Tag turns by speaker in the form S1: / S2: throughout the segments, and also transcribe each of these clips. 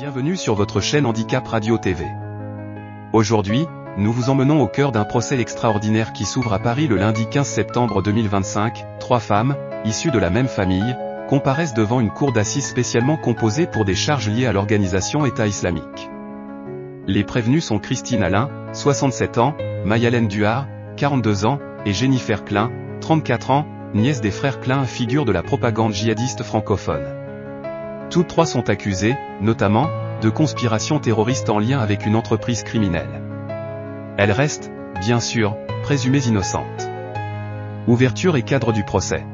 S1: Bienvenue sur votre chaîne Handicap Radio TV. Aujourd'hui, nous vous emmenons au cœur d'un procès extraordinaire qui s'ouvre à Paris le lundi 15 septembre 2025. 3 femmes, issues de la même famille, comparaissent devant une cour d'assises spécialement composée pour des charges liées à l'organisation État islamique. Les prévenues sont Christine Alain, 67 ans, Mayalène Duhard, 42 ans, et Jennifer Klein, 34 ans, nièce des frères Klein, figure de la propagande djihadiste francophone. Toutes 3 sont accusées, notamment, de conspiration terroriste en lien avec une entreprise criminelle. Elles restent, bien sûr, présumées innocentes. Ouverture et cadre du procès.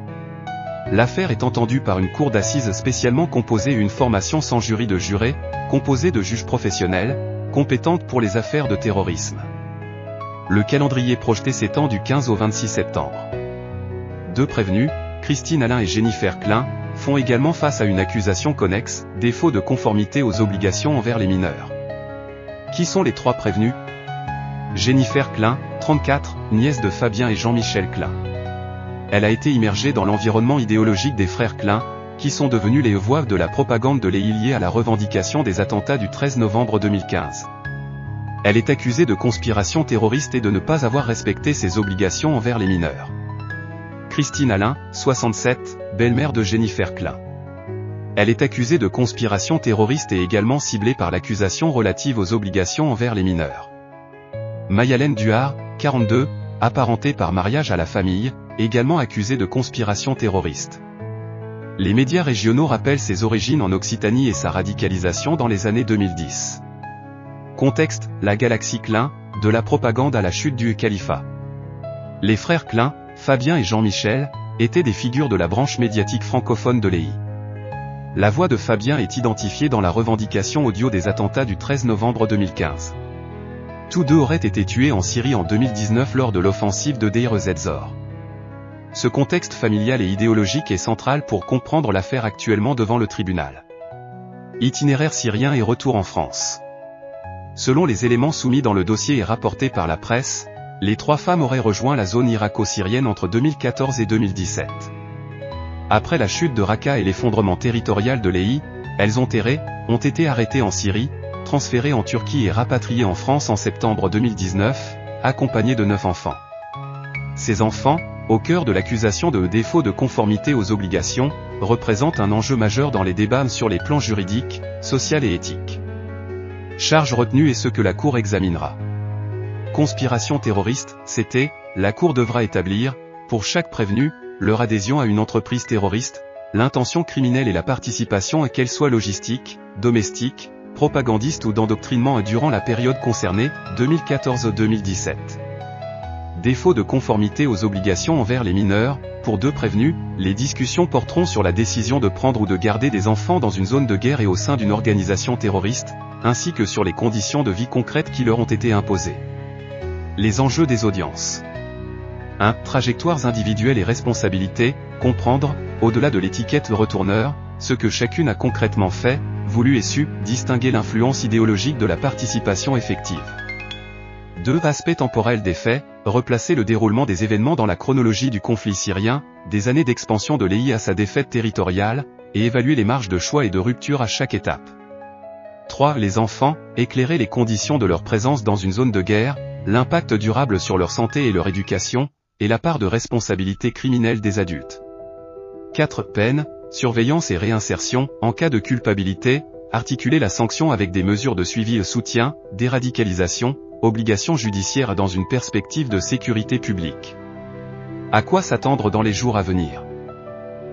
S1: L'affaire est entendue par une cour d'assises spécialement composée et une formation sans jury de jurés, composée de juges professionnels, compétentes pour les affaires de terrorisme. Le calendrier projeté s'étend du 15 au 26 septembre. 2 prévenus, Christine Alain et Jennifer Klein, font également face à une accusation connexe, défaut de conformité aux obligations envers les mineurs. Qui sont les 3 prévenus? Jennifer Klein, 34, nièce de Fabien et Jean-Michel Klein. Elle a été immergée dans l'environnement idéologique des frères Klein, qui sont devenus les voix de la propagande de l'État liée à la revendication des attentats du 13 novembre 2015. Elle est accusée de conspiration terroriste et de ne pas avoir respecté ses obligations envers les mineurs. Christine Alain, 67, belle-mère de Jennifer Klein. Elle est accusée de conspiration terroriste et également ciblée par l'accusation relative aux obligations envers les mineurs. Mayalène Duhard, 42, apparentée par mariage à la famille, également accusée de conspiration terroriste. Les médias régionaux rappellent ses origines en Occitanie et sa radicalisation dans les années 2010. Contexte, la galaxie Klein, de la propagande à la chute du califat. Les frères Klein, Fabien et Jean-Michel, étaient des figures de la branche médiatique francophone de l'EI. La voix de Fabien est identifiée dans la revendication audio des attentats du 13 novembre 2015. Tous 2 auraient été tués en Syrie en 2019 lors de l'offensive de Deir ez-Zor. Ce contexte familial et idéologique est central pour comprendre l'affaire actuellement devant le tribunal. Itinéraire syrien et retour en France. Selon les éléments soumis dans le dossier et rapportés par la presse, les 3 femmes auraient rejoint la zone irako-syrienne entre 2014 et 2017. Après la chute de Raqqa et l'effondrement territorial de l'EI, elles ont été arrêtées en Syrie, transférées en Turquie et rapatriées en France en septembre 2019, accompagnées de 9 enfants. Ces enfants, au cœur de l'accusation de défaut de conformité aux obligations, représentent un enjeu majeur dans les débats sur les plans juridiques, social et éthique. Charge retenue et ce que la Cour examinera. Conspiration terroriste, c'était, la Cour devra établir, pour chaque prévenu, leur adhésion à une entreprise terroriste, l'intention criminelle et la participation à qu'elle soit logistique, domestique, propagandiste ou d'endoctrinement durant la période concernée, 2014-2017. Défaut de conformité aux obligations envers les mineurs, pour 2 prévenus, les discussions porteront sur la décision de prendre ou de garder des enfants dans une zone de guerre et au sein d'une organisation terroriste, ainsi que sur les conditions de vie concrètes qui leur ont été imposées. Les enjeux des audiences. 1. Trajectoires individuelles et responsabilités, comprendre, au-delà de l'étiquette retourneur, ce que chacune a concrètement fait, voulu et su, distinguer l'influence idéologique de la participation effective. 2. Aspect temporel des faits, replacer le déroulement des événements dans la chronologie du conflit syrien, des années d'expansion de l'EI à sa défaite territoriale, et évaluer les marges de choix et de rupture à chaque étape. 3. Les enfants, éclairer les conditions de leur présence dans une zone de guerre, l'impact durable sur leur santé et leur éducation, et la part de responsabilité criminelle des adultes. 4. Peine, surveillance et réinsertion, en cas de culpabilité, articuler la sanction avec des mesures de suivi et soutien, déradicalisation, obligations judiciaires dans une perspective de sécurité publique. À quoi s'attendre dans les jours à venir?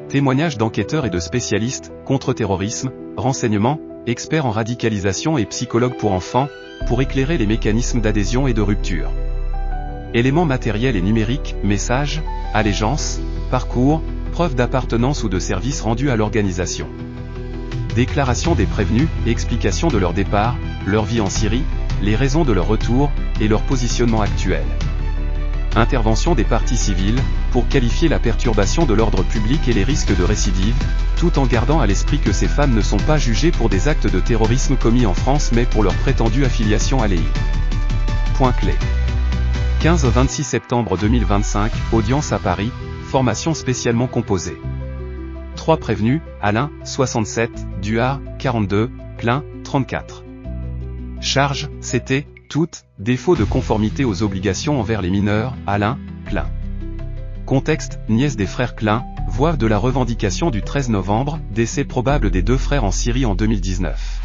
S1: Témoignages d'enquêteurs et de spécialistes, contre-terrorisme, renseignements, experts en radicalisation et psychologues pour enfants, pour éclairer les mécanismes d'adhésion et de rupture. Éléments matériels et numériques, messages, allégeance, parcours, preuves d'appartenance ou de service rendus à l'organisation. Déclaration des prévenus, explication de leur départ, leur vie en Syrie, les raisons de leur retour, et leur positionnement actuel. Intervention des parties civiles, pour qualifier la perturbation de l'ordre public et les risques de récidive, tout en gardant à l'esprit que ces femmes ne sont pas jugées pour des actes de terrorisme commis en France mais pour leur prétendue affiliation à l'EI. Point clé. 15 au 26 septembre 2025, audience à Paris, formation spécialement composée. 3 prévenus, Alain, 67, Duhard, 42, Klein, 30. 34. Charge, c'était, toute, défaut de conformité aux obligations envers les mineurs, Alain, Klein. Contexte, nièce des frères Klein, voix de la revendication du 13 novembre, décès probable des deux frères en Syrie en 2019.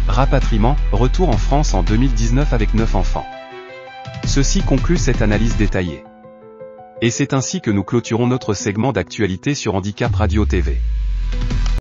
S1: Rapatriement, retour en France en 2019 avec 9 enfants. Ceci conclut cette analyse détaillée. Et c'est ainsi que nous clôturons notre segment d'actualité sur Handicap Radio TV.